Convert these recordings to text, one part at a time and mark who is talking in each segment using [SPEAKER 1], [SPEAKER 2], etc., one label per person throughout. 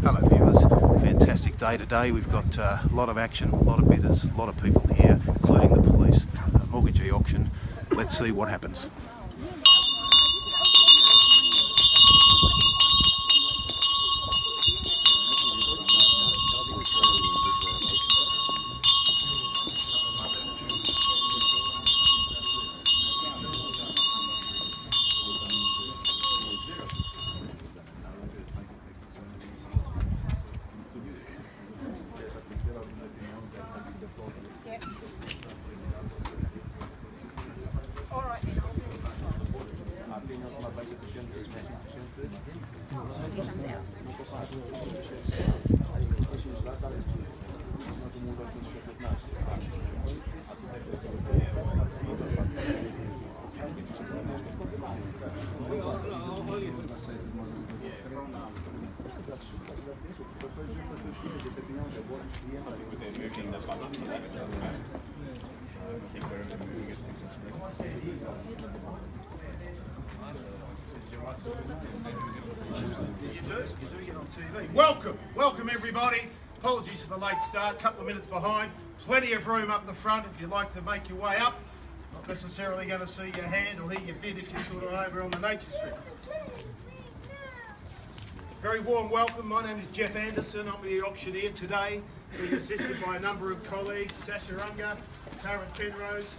[SPEAKER 1] Hello viewers, fantastic day today. We've got a lot of action, a lot of bidders, a lot of people here, including the police. Mortgagee auction. Let's see what happens.
[SPEAKER 2] Welcome everybody. Apologies for the late start, couple of minutes behind. Plenty of room up the front if you'd like to make your way up. Not necessarily going to see your hand or hear your bid if you're sort of over on the nature strip. Very warm welcome. My name is Jeff Anderson. I'm the auctioneer today, being assisted by a number of colleagues: Sasha Unger, Taryn Penrose,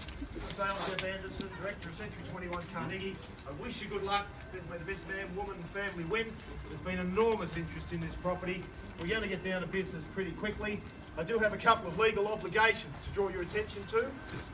[SPEAKER 2] sales Jeff Anderson, Director of Century 21 Carnegie. I wish you good luck. May the best man, woman and family win. There's been enormous interest in this property. We're going to get down to business pretty quickly. I do have a couple of legal obligations to draw your attention to.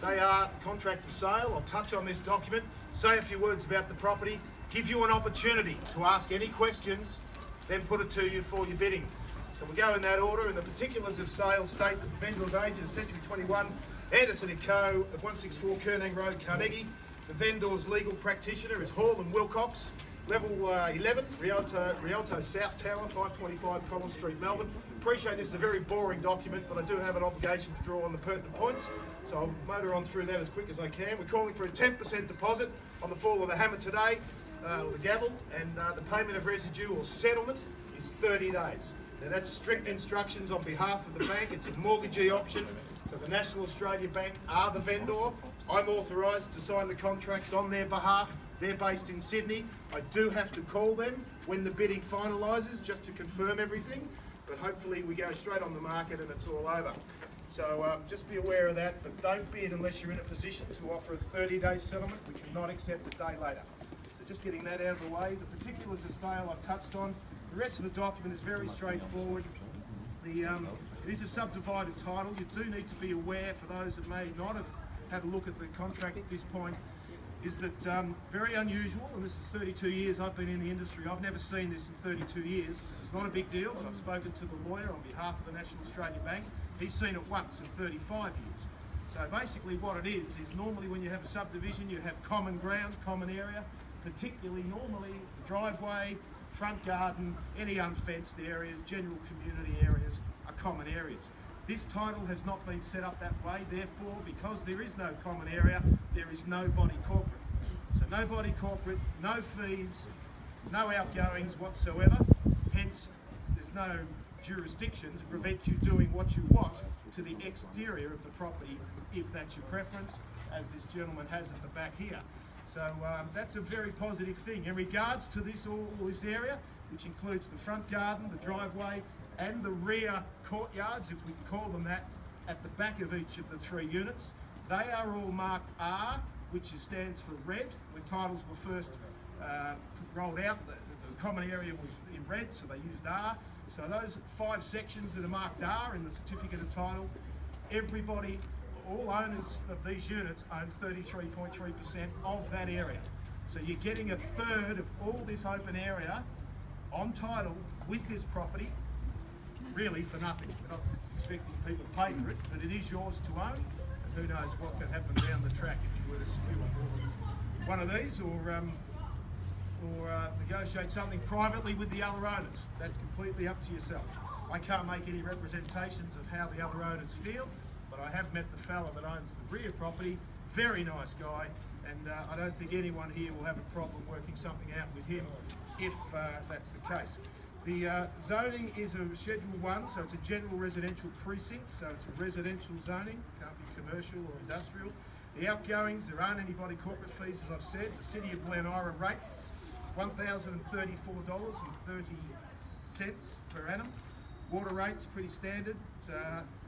[SPEAKER 2] They are the contract of sale. I'll touch on this document, say a few words about the property, give you an opportunity to ask any questions, then put it to you for your bidding. So we go in that order, and the particulars of sale state that the vendor's agent is Century 21, Anderson & Co. of 164 Kernang Road, Carnegie. The vendor's legal practitioner is Hall & Wilcox, level 11, Rialto South Tower, 525 Collins Street, Melbourne. Appreciate this is a very boring document, but I do have an obligation to draw on the pertinent points, so I'll motor on through that as quick as I can. We're calling for a 10% deposit on the fall of the hammer today, the gavel, and the payment of residue or settlement is 30 days. Now that's strict instructions on behalf of the bank. It's a mortgagee auction, so the National Australia Bank are the vendor. I'm authorised to sign the contracts on their behalf. They're based in Sydney. I do have to call them when the bidding finalises just to confirm everything, but hopefully we go straight on the market and it's all over. So just be aware of that, but don't bid unless you're in a position to offer a 30-day settlement. We cannot accept a day later. So just getting that out of the way. The particulars of sale I've touched on. The rest of the document is very straightforward. It is a subdivided title. You do need to be aware, for those that may not have had a look at the contract at this point, is that very unusual, and this is 32 years I've been in the industry. I've never seen this in 32 years. It's not a big deal, but I've spoken to the lawyer on behalf of the National Australia Bank. He's seen it once in 35 years. So basically what it is normally when you have a subdivision, you have common ground, common area, particularly normally the driveway, front garden, any unfenced areas, general community areas are common areas. This title has not been set up that way, therefore, because there is no common area, there is no body corporate. So no body corporate, no fees, no outgoings whatsoever, hence there's no jurisdiction to prevent you doing what you want to the exterior of the property, if that's your preference, as this gentleman has at the back here. So that's a very positive thing. In regards to this, all this area, which includes the front garden, the driveway, and the rear courtyards, if we can call them that, at the back of each of the three units, they are all marked R, which stands for red. When titles were first rolled out, the common area was in red, so they used R. So those 5 sections that are marked R in the certificate of title, everybody, all owners of these units own 33.3% of that area. So you're getting a third of all this open area on title with this property, really for nothing. We're not expecting people to pay for it, but it is yours to own, and who knows what could happen down the track if you were to secure one of these or negotiate something privately with the other owners. That's completely up to yourself. I can't make any representations of how the other owners feel, but I have met the fella that owns the rear property. Very nice guy, and I don't think anyone here will have a problem working something out with him if that's the case. The zoning is a Schedule 1, so it's a general residential precinct, so it's a residential zoning, can't be commercial or industrial. The outgoings, there aren't any body corporate fees, as I've said. The City of Glen Ira rates $1,034.30 per annum. Water rates pretty standard,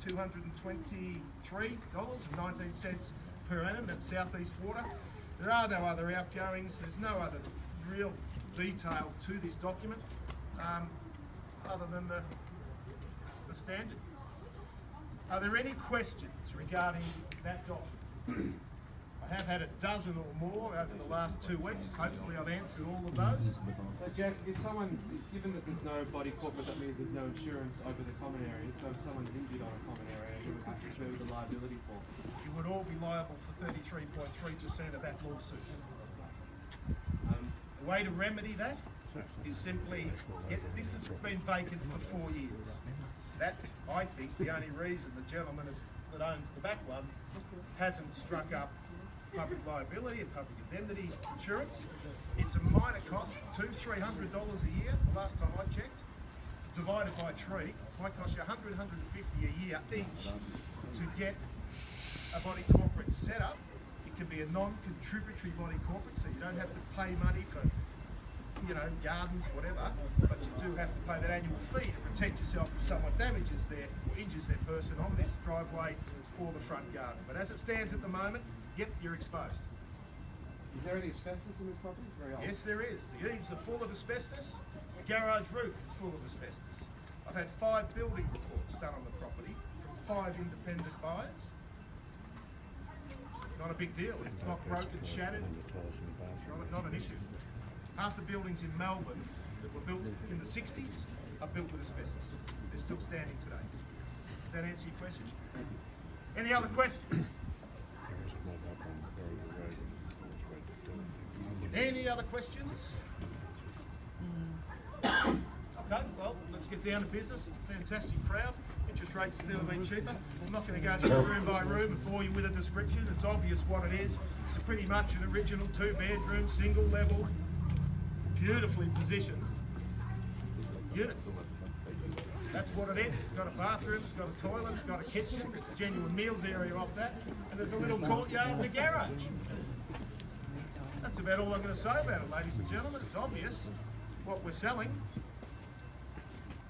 [SPEAKER 2] $223.19 per annum, that's Southeast Water. There are no other outgoings, there's no other real detail to this document other than the standard. Are there any questions regarding that document? I have had a dozen or more over the last 2 weeks. Hopefully I've answered all of those.
[SPEAKER 3] So Jeff, given that there's no body corporate, that means there's no insurance over the common area. So if someone's injured on a common area, who would have to bear the liability for?
[SPEAKER 2] You would all be liable for 33.3% of that lawsuit. The way to remedy that is simply, this has been vacant for 4 years. That's, I think, the only reason the gentleman that owns the back one hasn't struck up public liability and public indemnity insurance. It's a minor cost, $200–300 a year, the last time I checked. Divided by 3, might cost you $100–150 a year each to get a body corporate set up. It can be a non-contributory body corporate, so you don't have to pay money for, gardens, whatever, but you do have to pay that annual fee to protect yourself if someone damages or injures their person on this driveway or the front garden. But as it stands at the moment, yep, you're exposed.
[SPEAKER 3] Is there any asbestos in this property? It's very old.
[SPEAKER 2] Yes, there is. The eaves are full of asbestos. The garage roof is full of asbestos. I've had 5 building reports done on the property from 5 independent buyers. Not a big deal. It's not broken, shattered. Not an issue. Half the buildings in Melbourne that were built in the 60s are built with asbestos. They're still standing today. Does that answer your question? Any other questions? Any other questions? Okay, well, let's get down to business. It's a fantastic crowd. Interest rates have never been cheaper. I'm not going to go through room by room and bore you with a description. It's obvious what it is. It's pretty much an original 2-bedroom, single level, beautifully positioned unit. That's what it is. It's got a bathroom, it's got a toilet, it's got a kitchen, there's a genuine meals area off that, and there's a little courtyard and a garage. That's about all I'm going to say about it, ladies and gentlemen. It's obvious what we're selling.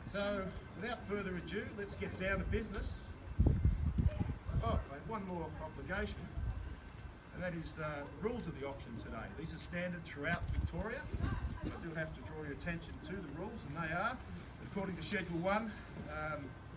[SPEAKER 2] So, without further ado, let's get down to business. Oh, I have one more obligation, and that is the rules of the auction today. These are standard throughout Victoria. I do have to draw your attention to the rules, and they are, according to Schedule 1,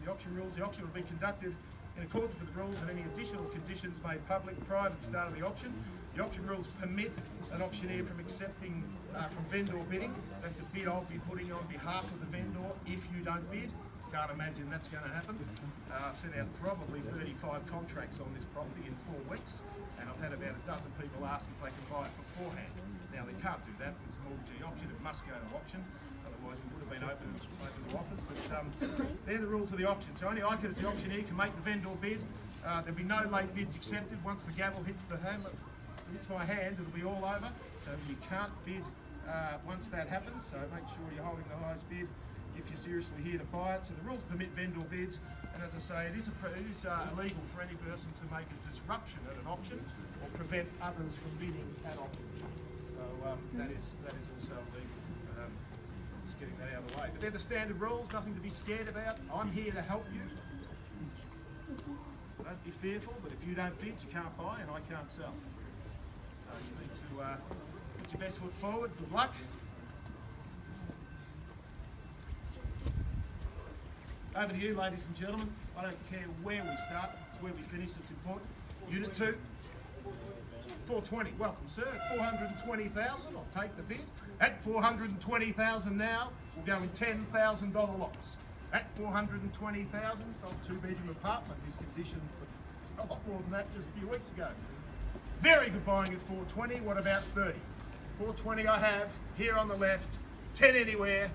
[SPEAKER 2] the auction rules, the auction will be conducted in accordance with the rules and any additional conditions made public prior to the start of the auction. The auction rules permit an auctioneer from accepting from vendor bidding. That's a bid I'll be putting on behalf of the vendor if you don't bid. Can't imagine that's going to happen. I've sent out probably 35 contracts on this property in 4 weeks, and I've had about a dozen people ask if they can buy it beforehand. Now they can't do that, it's a mortgagee auction, it must go to auction, otherwise we would have been open to offers, but they're the rules of the auction. So only I as the auctioneer can make the vendor bid. There'll be no late bids accepted. Once the gavel hits my hand, it'll be all over, so you can't bid once that happens, so make sure you're holding the highest bid if you're seriously here to buy it. So the rules permit vendor bids, and as I say, it is illegal for any person to make a disruption at an auction or prevent others from bidding at auction. So that is also illegal. Just getting that out of the way. But they're the standard rules, nothing to be scared about. I'm here to help you. Don't be fearful, but if you don't bid, you can't buy and I can't sell. So you need to put your best foot forward. Good luck. Over to you, ladies and gentlemen. I don't care where we start, it's where we finish that's important. Unit 2, 420. Welcome, sir. At 420,000, I'll take the bid. At 420,000 now, we'll go in $10,000 lots. At 420,000, sold 2-bedroom apartment. This condition was a lot more than that just a few weeks ago. Very good buying at 420. What about 30? 420 I have here on the left. 10 anywhere.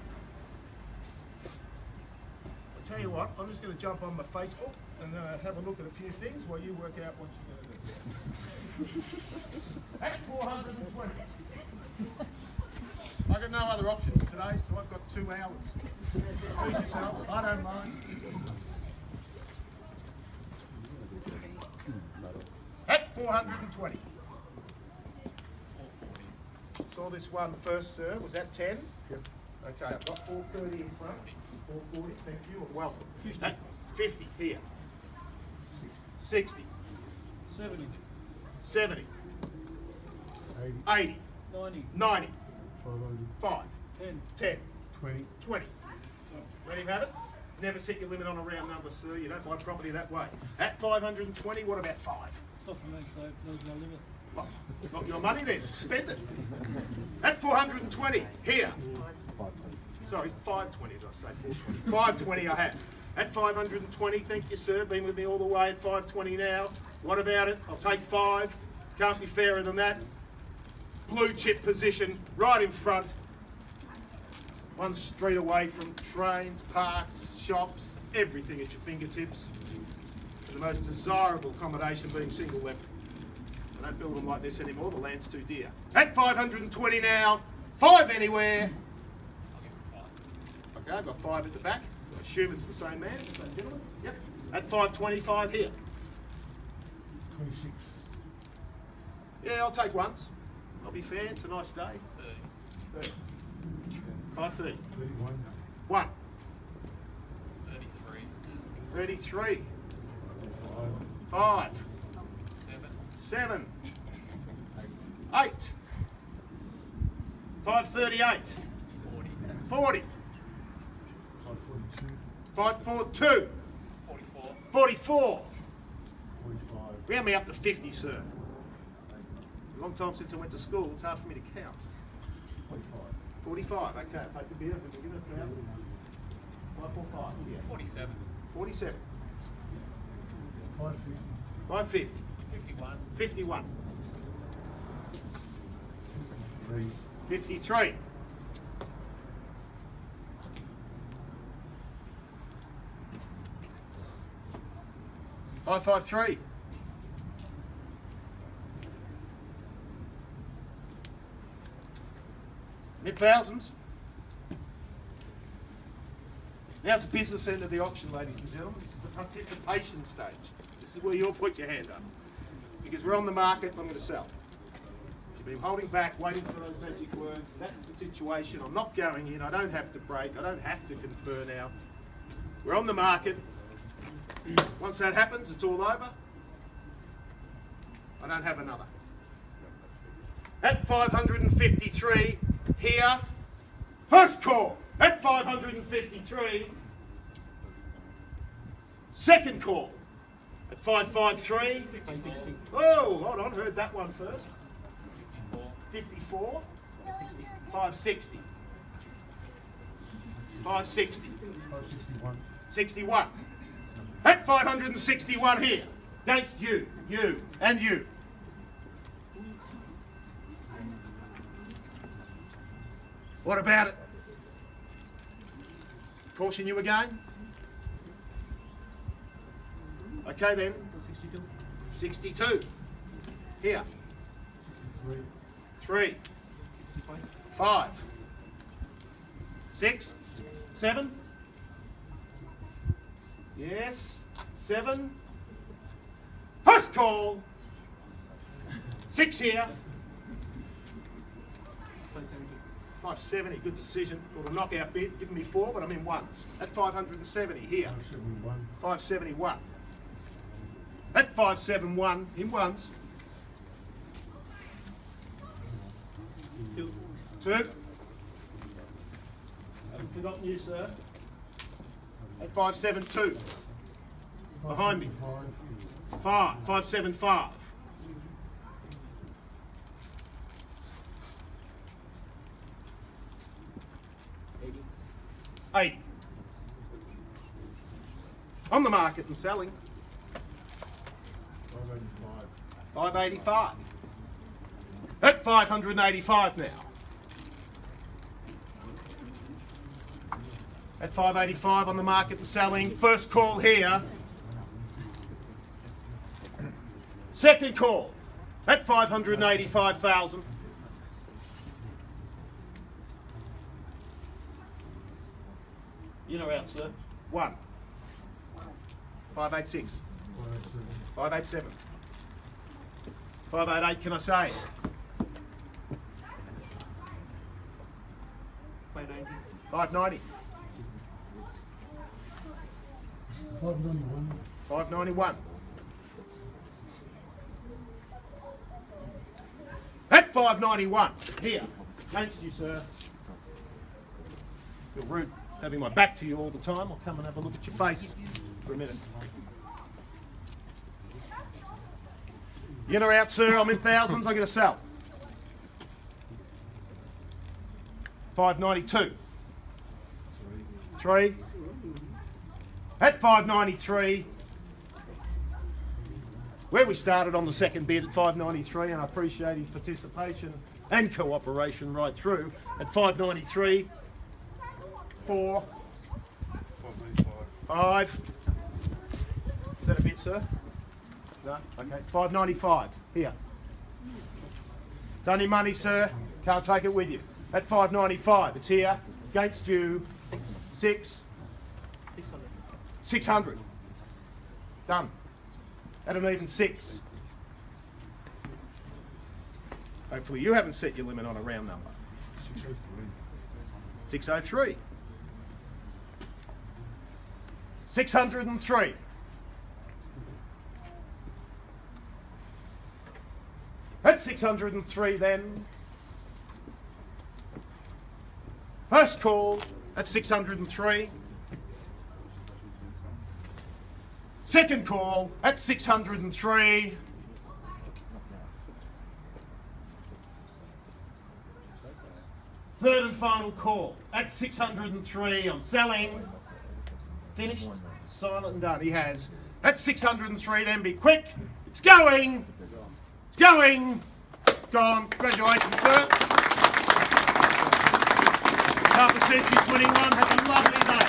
[SPEAKER 2] Tell you what, I'm just going to jump on my Facebook and have a look at a few things while you work out what you're going to do. At 420. I've got no other options today, so I've got 2 hours. Please yourself, I don't mind. At 420. Saw this one first, sir. Was that 10? Yep. Okay, I've got 430 in front. 440, thank you, and welcome. 50. At 50 here. 60.
[SPEAKER 4] 70.
[SPEAKER 2] 70. 80.
[SPEAKER 4] 90.
[SPEAKER 2] 90.
[SPEAKER 4] 500.
[SPEAKER 2] 5.
[SPEAKER 4] 10.
[SPEAKER 2] 10.
[SPEAKER 4] 20.
[SPEAKER 2] 20. Let him have it. Never set your limit on a round number, sir. You don't buy property that way. At 520, what about 5?
[SPEAKER 4] It's not for me, so there's no limit.
[SPEAKER 2] Well, not your money then. Spend it. At 420, here. Sorry, 520, did I say 420? 520 I have. At 520, thank you, sir. Been with me all the way at 520 now. What about it? I'll take 5. Can't be fairer than that. Blue chip position, right in front. 1 street away from trains, parks, shops, everything at your fingertips. And the most desirable accommodation being single level. I don't build them like this anymore, the land's too dear. At 520 now, 5 anywhere. Okay, I've got 5 at the back. I assume it's the same man, same gentleman. Yep. At 525 here.
[SPEAKER 4] 26.
[SPEAKER 2] Yeah, I'll take ones. I'll be fair, it's a nice day. 30. 530.
[SPEAKER 4] 31.
[SPEAKER 2] 1.
[SPEAKER 5] 33.
[SPEAKER 2] 33.
[SPEAKER 4] 5.
[SPEAKER 2] 5.
[SPEAKER 5] 7.
[SPEAKER 2] 7. 8. 538.
[SPEAKER 5] 40.
[SPEAKER 2] 40.
[SPEAKER 4] 542.
[SPEAKER 2] 542.
[SPEAKER 5] 44.
[SPEAKER 2] 44.
[SPEAKER 4] 45.
[SPEAKER 2] Round me up to 50, sir. A long time since I went to school, it's hard for me to count.
[SPEAKER 4] 45.
[SPEAKER 2] 45, okay, I'll take the beer, we'll give it a 1,000. 545, yeah.
[SPEAKER 5] 47.
[SPEAKER 2] 47.
[SPEAKER 4] 550.
[SPEAKER 2] 550.
[SPEAKER 5] 51.
[SPEAKER 2] 51.
[SPEAKER 4] 3.
[SPEAKER 2] 53. 553. 1,000s. Now's the business end of the auction, ladies and gentlemen. This is the participation stage. This is where you'll put your hand up. Because we're on the market, I'm going to sell. You've been holding back, waiting for those magic words. That's the situation. I'm not going in. I don't have to break. I don't have to confer now. We're on the market. Once that happens, it's all over. I don't have another. At 553, here, first call. At 553, second call. At 553, oh, hold on, heard that one first. 54, 560, 560,
[SPEAKER 4] 561.
[SPEAKER 2] 61. At 561 here, against you, you, and you. What about it? Caution you again? Okay then. 62. Here. 3. 5. 6. 7. Yes. 7. First call. 6 here. 570, good decision. Got a knockout bid, given me 4, but I'm in ones. At 570 here.
[SPEAKER 4] 571.
[SPEAKER 2] 571. At 571 in ones. 2. Haven't forgotten you, sir. At 572. Behind me. 5. 575. 80. On the market and selling.
[SPEAKER 4] 585.
[SPEAKER 2] 585. At 585 now. At 585 on the market and selling. First call here. Second call at 585,000. out, sir. 1. 586. 587. 588, can I say?
[SPEAKER 3] 590.
[SPEAKER 2] 590.
[SPEAKER 4] 591.
[SPEAKER 2] 591. At 591, here, against you, sir. Feel rude having my back to you all the time. I'll come and have a look at your face for a minute. In or out, sir? I'm in thousands. I get a sell. 592. 3. At 593. Where we started on the second bid at 593, and I appreciate his participation and cooperation right through. At 593, 4, 5. Is that a bid, sir? No? Okay. 595, here. It's only money, sir. Can't take it with you. At 595, it's here. Against you, 600. Done. At an even 6. Hopefully you haven't set your limit on a round number. 603. 603. At 603 then. First call at 603. Second call at 603. Third and final call at 603. I'm selling. Finished. Silent and done. He has. At 603 then. Be quick. It's going. It's going. Gone. Congratulations, sir. Carpet Century 21. Have a lovely day.